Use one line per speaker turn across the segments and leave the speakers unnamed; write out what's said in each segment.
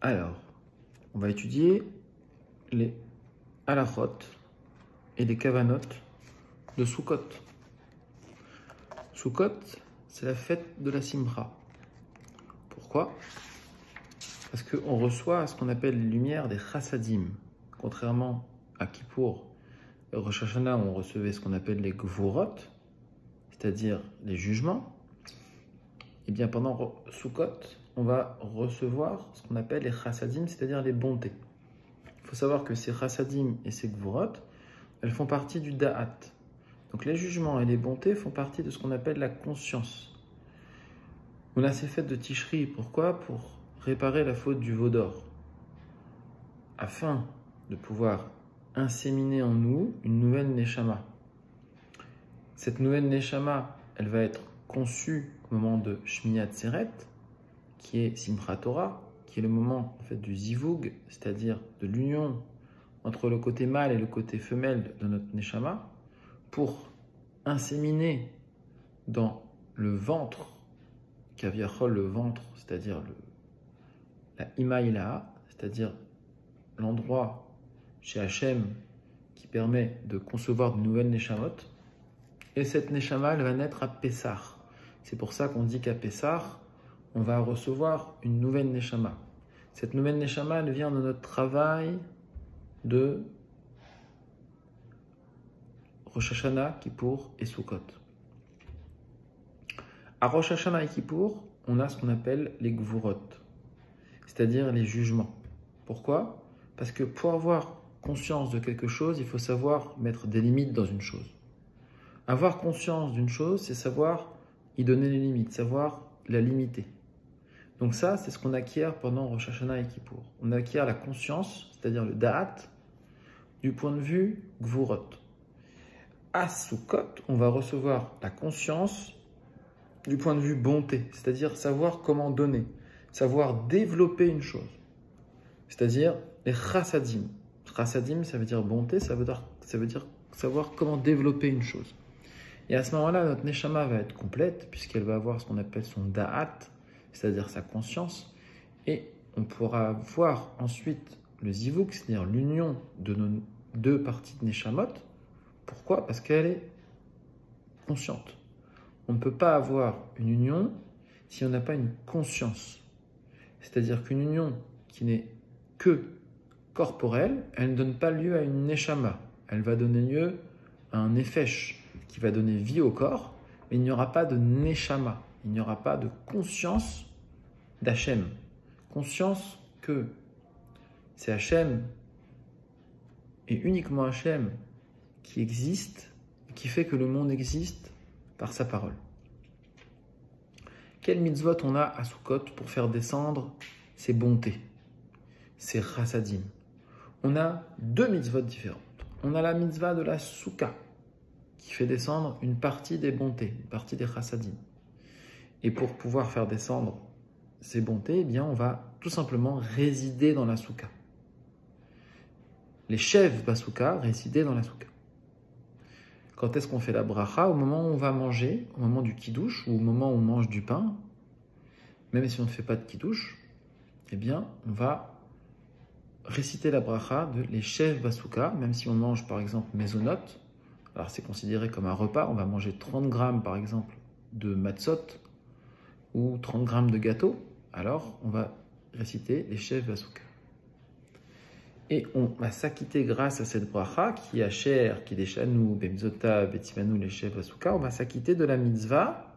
Alors, on va étudier les halachot et les kavanot de Sukkot. Sukkot, c'est la fête de la Simcha. Pourquoi? Parce qu'on reçoit ce qu'on appelle les lumières des chassadim. Contrairement à Kippour et Rosh Hashanah, où on recevait ce qu'on appelle les gvurot, c'est-à-dire les jugements, et bien pendant Sukkot, on va recevoir ce qu'on appelle les chassadim, c'est-à-dire les bontés. Il faut savoir que ces chassadim et ces gvurot, elles font partie du da'at. Donc les jugements et les bontés font partie de ce qu'on appelle la conscience. On a ces fêtes de Tishri, pourquoi? Pour réparer la faute du veau d'or, afin de pouvoir inséminer en nous une nouvelle neshama. Cette nouvelle neshama, elle va être conçue au moment de Shmini Atzeret, qui est Simchat Torah, qui est le moment en fait du zivug, c'est-à-dire de l'union entre le côté mâle et le côté femelle de notre neshama, pour inséminer dans le ventre, kaviachol, le ventre, c'est-à-dire la imaïla, c'est-à-dire l'endroit chez Hachem qui permet de concevoir de nouvelles neshamot. Et cette neshama, elle va naître à Pessah. C'est pour ça qu'on dit qu'à Pessah, on va recevoir une nouvelle neshama. Cette nouvelle neshama, elle vient de notre travail de Rosh Hashanah, Kippour et Sukkot. À Rosh Hashanah et Kippour, on a ce qu'on appelle les gvurot, c'est-à-dire les jugements. Pourquoi? Parce que pour avoir conscience de quelque chose, il faut savoir mettre des limites dans une chose. Avoir conscience d'une chose, c'est savoir y donner les limites, savoir la limiter. Donc ça, c'est ce qu'on acquiert pendant Rosh Hashanah et Kippour. On acquiert la conscience, c'est-à-dire le da'at, du point de vue gvurot. À Sukkot, on va recevoir la conscience du point de vue bonté, c'est-à-dire savoir comment donner, savoir développer une chose. C'est-à-dire les chassadim. Chassadim, ça veut dire bonté, ça veut dire savoir comment développer une chose. Et à ce moment-là, notre neshama va être complète, puisqu'elle va avoir ce qu'on appelle son da'at, c'est-à-dire sa conscience, et on pourra voir ensuite le zivuk, c'est-à-dire l'union de nos deux parties de neshamot. Pourquoi? Parce qu'elle est consciente. On ne peut pas avoir une union si on n'a pas une conscience. C'est-à-dire qu'une union qui n'est que corporelle, elle ne donne pas lieu à une neshama. Elle va donner lieu à un nefesh qui va donner vie au corps, mais il n'y aura pas de neshama. Il n'y aura pas de conscience d'Hachem. Conscience que c'est Hachem et uniquement Hachem qui existe, qui fait que le monde existe par sa parole. Quel mitzvot on a à Sukkot pour faire descendre ces bontés, ces chassadim? On a deux mitzvot différentes. On a la mitzvah de la souka, qui fait descendre une partie des bontés, une partie des chassadim. Et pour pouvoir faire descendre ces bontés, eh bien, on va tout simplement résider dans la souka. Les chefs basouka résidaient dans la souka. Quand est-ce qu'on fait la bracha? Au moment où on va manger, au moment du kiddush, ou au moment où on mange du pain, même si on ne fait pas de kiddush, eh bien, on va réciter la bracha de les chefs basouka, même si on mange par exemple mezonot. Alors c'est considéré comme un repas, on va manger 30 grammes par exemple de matzot ou 30 grammes de gâteau, alors on va réciter les chefs basouka. Et on va s'acquitter grâce à cette bracha qui est Asher, qui est Deshanu, Bemzota, Betimanu, les chefs basouka, on va s'acquitter de la mitzvah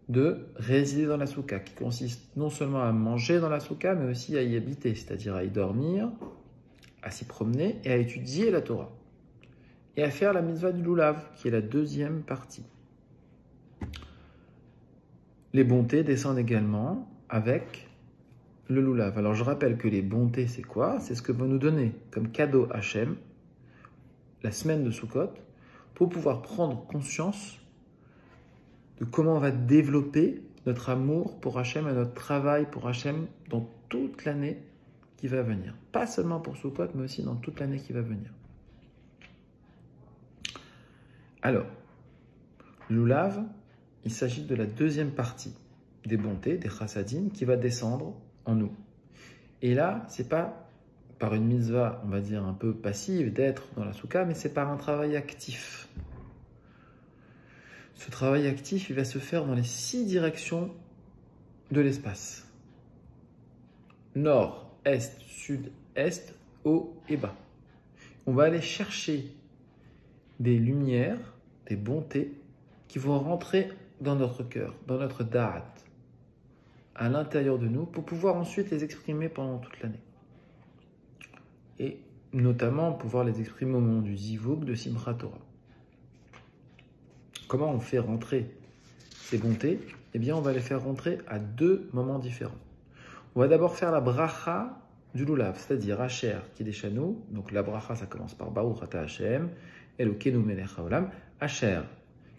de résider dans la souka, qui consiste non seulement à manger dans la souka, mais aussi à y habiter, c'est-à-dire à y dormir, à s'y promener et à étudier la Torah. Et à faire la mitzvah du lulav, qui est la deuxième partie. Les bontés descendent également avec le lulav. Alors je rappelle que les bontés, c'est quoi? C'est ce que va nous donner comme cadeau Hachem, la semaine de Sukkot, pour pouvoir prendre conscience de comment on va développer notre amour pour Hachem et notre travail pour Hachem dans toute l'année qui va venir. Pas seulement pour Sukkot, mais aussi dans toute l'année qui va venir. Alors, le lulav, il s'agit de la deuxième partie des bontés, des chassadim, qui va descendre en nous. Et là, c'est pas par une mitzvah, on va dire, un peu passive d'être dans la soukha, mais c'est par un travail actif. Ce travail actif, il va se faire dans les 6 directions de l'espace. Nord, est, sud, est, haut et bas. On va aller chercher des lumières, des bontés qui vont rentrer dans notre cœur, dans notre da'at, à l'intérieur de nous, pour pouvoir ensuite les exprimer pendant toute l'année. Et notamment pouvoir les exprimer au moment du Zivug de Simchat Torah. Comment on fait rentrer ces bontés? Eh bien, on va les faire rentrer à 2 moments différents. On va d'abord faire la bracha du lulav, c'est-à-dire Asher Kideshanu. Donc la bracha, ça commence par Baruch Ata Hashem, Elokeinu Melech Haolam. Asher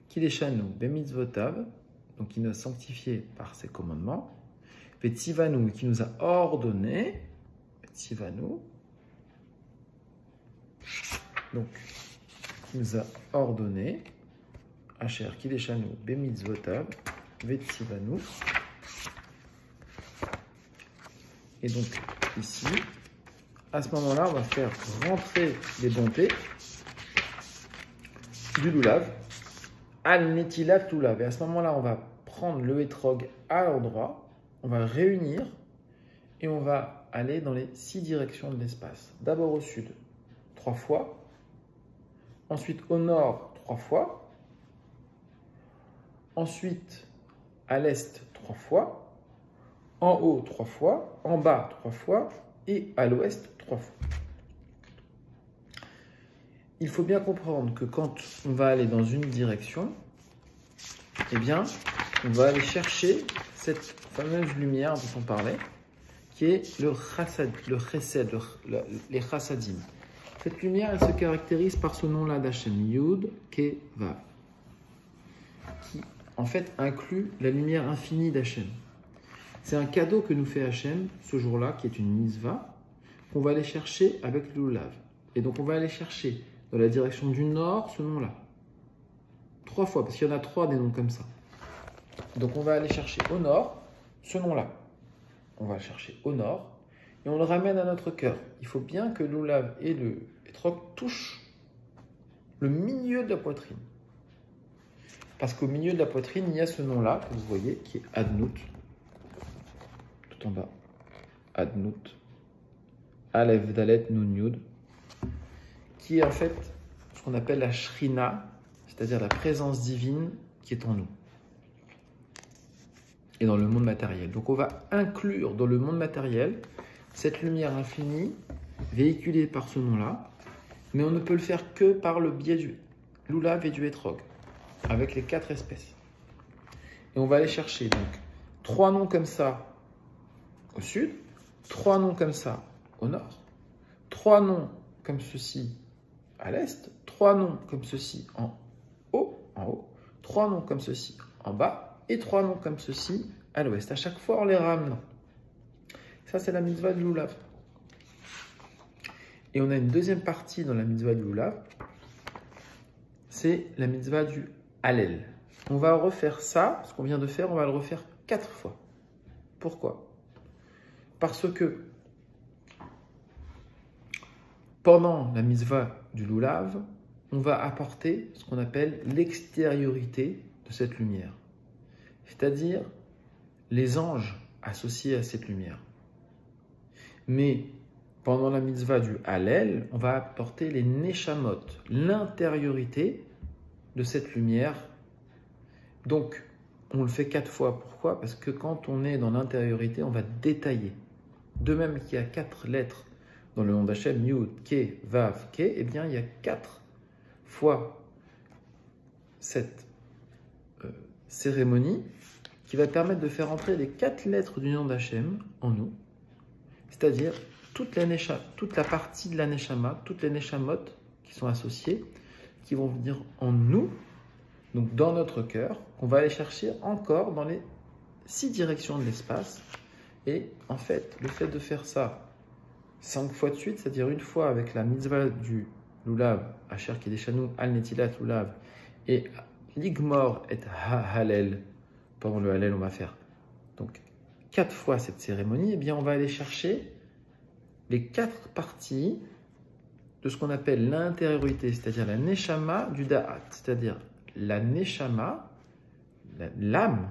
Kideshanu Bemitzvotav, donc qui nous a sanctifié par ses commandements. Vetzivanu, qui nous a ordonné. Vetzivanu, donc qui nous a ordonné. Asher Kideshanu Bemitzvotav, Vetzivanu. Et donc, ici, à ce moment-là, on va faire rentrer les bontés du lulav, al netilat lulav. Et à ce moment-là, on va prendre le hétrog à l'endroit, on va le réunir et on va aller dans les 6 directions de l'espace. D'abord au sud, 3 fois. Ensuite au nord, 3 fois. Ensuite à l'est, 3 fois. En haut 3 fois, en bas 3 fois et à l'ouest 3 fois. Il faut bien comprendre que quand on va aller dans une direction, eh bien, on va aller chercher cette fameuse lumière dont on parlait, qui est le chesed, les chassadim. Cette lumière, elle se caractérise par ce nom-là d'Hachem, Yud, Ke, Vav, qui en fait inclut la lumière infinie d'Hachem. C'est un cadeau que nous fait Hachem ce jour-là, qui est une mitzvah, qu'on va aller chercher avec le lulav. Et donc on va aller chercher dans la direction du nord ce nom-là. 3 fois, parce qu'il y en a 3 des noms comme ça. Donc on va aller chercher au nord ce nom-là. On va le chercher au nord et on le ramène à notre cœur. Il faut bien que le lulav et le hétrog touchent le milieu de la poitrine. Parce qu'au milieu de la poitrine, il y a ce nom-là, que vous voyez, qui est Adnout. En bas, Adnout, Aleph Dalet Nun Yud, qui est en fait ce qu'on appelle la Shrina, c'est-à-dire la présence divine qui est en nous et dans le monde matériel. Donc on va inclure dans le monde matériel cette lumière infinie véhiculée par ce nom-là, mais on ne peut le faire que par le biais du lulav et du hétrog, avec les 4 espèces. Et on va aller chercher donc 3 noms comme ça au sud, 3 noms comme ça au nord, 3 noms comme ceci à l'est, 3 noms comme ceci en haut, 3 noms comme ceci en bas, et 3 noms comme ceci à l'ouest. À chaque fois, on les ramenant. Ça, c'est la mitzvah du lulav. Et on a une deuxième partie dans la mitzvah du lulav, c'est la mitzvah du hallel. On va refaire ça, ce qu'on vient de faire, on va le refaire 4 fois. Pourquoi ? Parce que pendant la mitzvah du lulav, on va apporter ce qu'on appelle l'extériorité de cette lumière, c'est-à-dire les anges associés à cette lumière. Mais pendant la mitzvah du hallel, on va apporter les neshamot, l'intériorité de cette lumière. Donc, on le fait 4 fois. Pourquoi ? Parce que quand on est dans l'intériorité, on va détailler. De même qu'il y a 4 lettres dans le nom d'Hachem, Yud, Ke, Vav, Ke, eh bien il y a 4 fois cette cérémonie qui va permettre de faire entrer les 4 lettres du nom d'Hachem en nous, c'est-à-dire toute la partie de la neshama, toutes les neshamot qui sont associées, qui vont venir en nous, donc dans notre cœur, qu'on va aller chercher encore dans les 6 directions de l'espace. Et en fait, le fait de faire ça 5 fois de suite, c'est-à-dire une fois avec la mitzvah du lulav, Asher Kideshanu al netilat lulav, et l'igmor et ha-halel, pendant le halel, on va faire donc 4 fois cette cérémonie, et bien on va aller chercher les 4 parties de ce qu'on appelle l'intériorité, c'est-à-dire la neshama du da'at, c'est-à-dire la neshama, l'âme,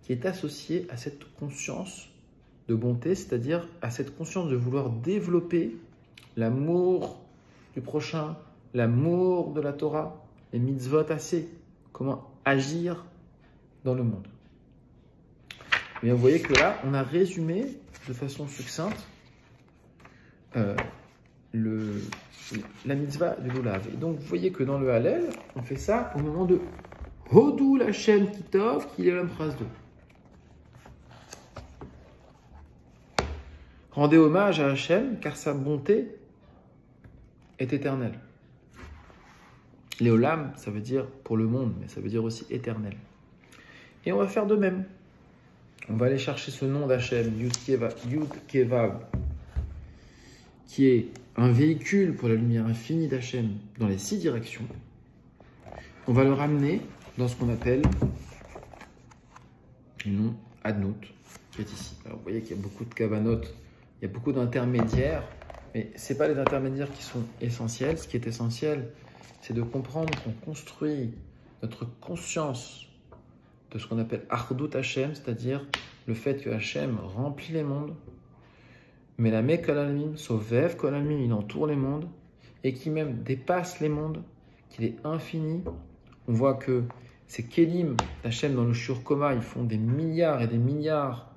qui est associée à cette conscience de bonté, c'est-à-dire à cette conscience de vouloir développer l'amour du prochain, l'amour de la Torah, les mitzvot assez, comment agir dans le monde. Et vous voyez que là, on a résumé de façon succincte la mitzvah du Lulav. Et donc, vous voyez que dans le Hallel, on fait ça au moment de Hodou Lachem Kitov, qui est l'homme phrase 2. Rendez hommage à Hachem, car sa bonté est éternelle. Léolam, ça veut dire pour le monde, mais ça veut dire aussi éternel. Et on va faire de même. On va aller chercher ce nom d'Hachem, Yud Kevav, qui est un véhicule pour la lumière infinie d'Hachem dans les 6 directions. On va le ramener dans ce qu'on appelle le nom Adnout, qui est ici. Alors vous voyez qu'il y a beaucoup de kavanot, il y a beaucoup d'intermédiaires, mais ce n'est pas les intermédiaires qui sont essentiels. Ce qui est essentiel, c'est de comprendre qu'on construit notre conscience de ce qu'on appelle Achdut Hashem, c'est-à-dire le fait que Hashem remplit les mondes, mais la Mek Kolalmin, Sovev Kolalmin, il entoure les mondes, et qui même dépasse les mondes, qu'il est infini. On voit que ces Kélim d'Hachem dans le Shur Koma, ils font des milliards et des milliards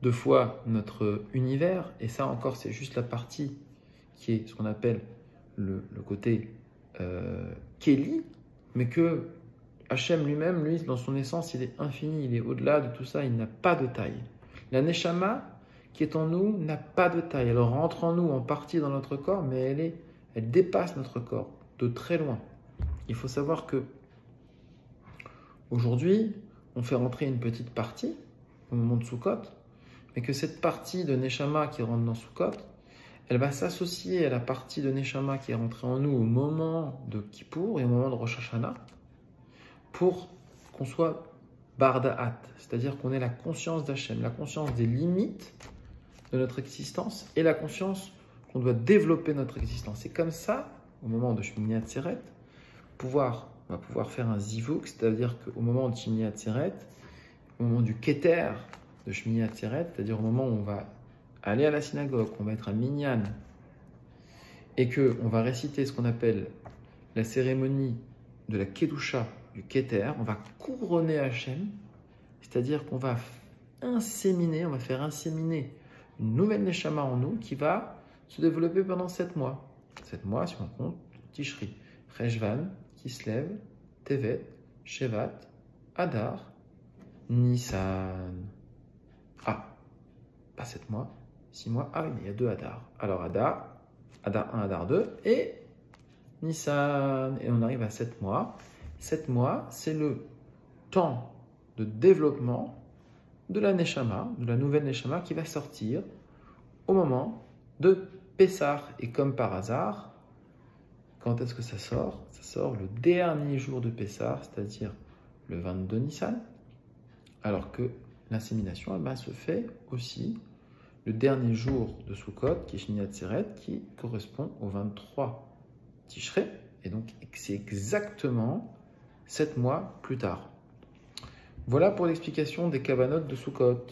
de fois notre univers, et ça encore c'est juste la partie qui est ce qu'on appelle le côté Kéli, mais que Hachem lui-même, lui, dans son essence, il est infini, il est au-delà de tout ça, il n'a pas de taille. La Neshama qui est en nous n'a pas de taille, elle rentre en nous en partie dans notre corps, mais elle dépasse notre corps de très loin. Il faut savoir que aujourd'hui, on fait rentrer une petite partie au moment de Sukkot, mais que cette partie de Neshama qui rentre dans Sukkot, elle va s'associer à la partie de Neshama qui est rentrée en nous au moment de Kippour et au moment de Rosh Hashanah, pour qu'on soit Barda'at, c'est-à-dire qu'on ait la conscience d'Hachem, la conscience des limites de notre existence et la conscience qu'on doit développer notre existence. Et comme ça, au moment de Shmini Atzeret, on va pouvoir faire un zivuk, c'est-à-dire qu'au moment de Shmini Atzeret, au moment du Keter de Shmini Atzeret, c'est-à-dire au moment où on va aller à la synagogue, on va être un minyan, et qu'on va réciter ce qu'on appelle la cérémonie de la Kedusha, du Keter, on va couronner Hachem, c'est-à-dire qu'on va inséminer, on va faire inséminer une nouvelle Neshama en nous qui va se développer pendant 7 mois. 7 mois, si on compte, Tishri, Rejvan, Kislev, Tevet, Shevat, Adar, Nissan. Ah, pas 7 mois, 6 mois, ah oui, mais il y a 2 Adar. Alors Adar 1, Adar 2 et Nissan. Et on arrive à 7 mois. 7 mois, c'est le temps de développement de la Neshama, de la nouvelle Neshama qui va sortir au moment de Pessah. Et comme par hasard, quand est-ce que ça sort? Ça sort le dernier jour de Pessah, c'est-à-dire le 22 Nissan, alors que l'insémination se fait aussi le dernier jour de Sukkot, qui est Shmini Atzeret, qui correspond au 23 Tishrei, et donc c'est exactement 7 mois plus tard. Voilà pour l'explication des kavanot de Sukkot.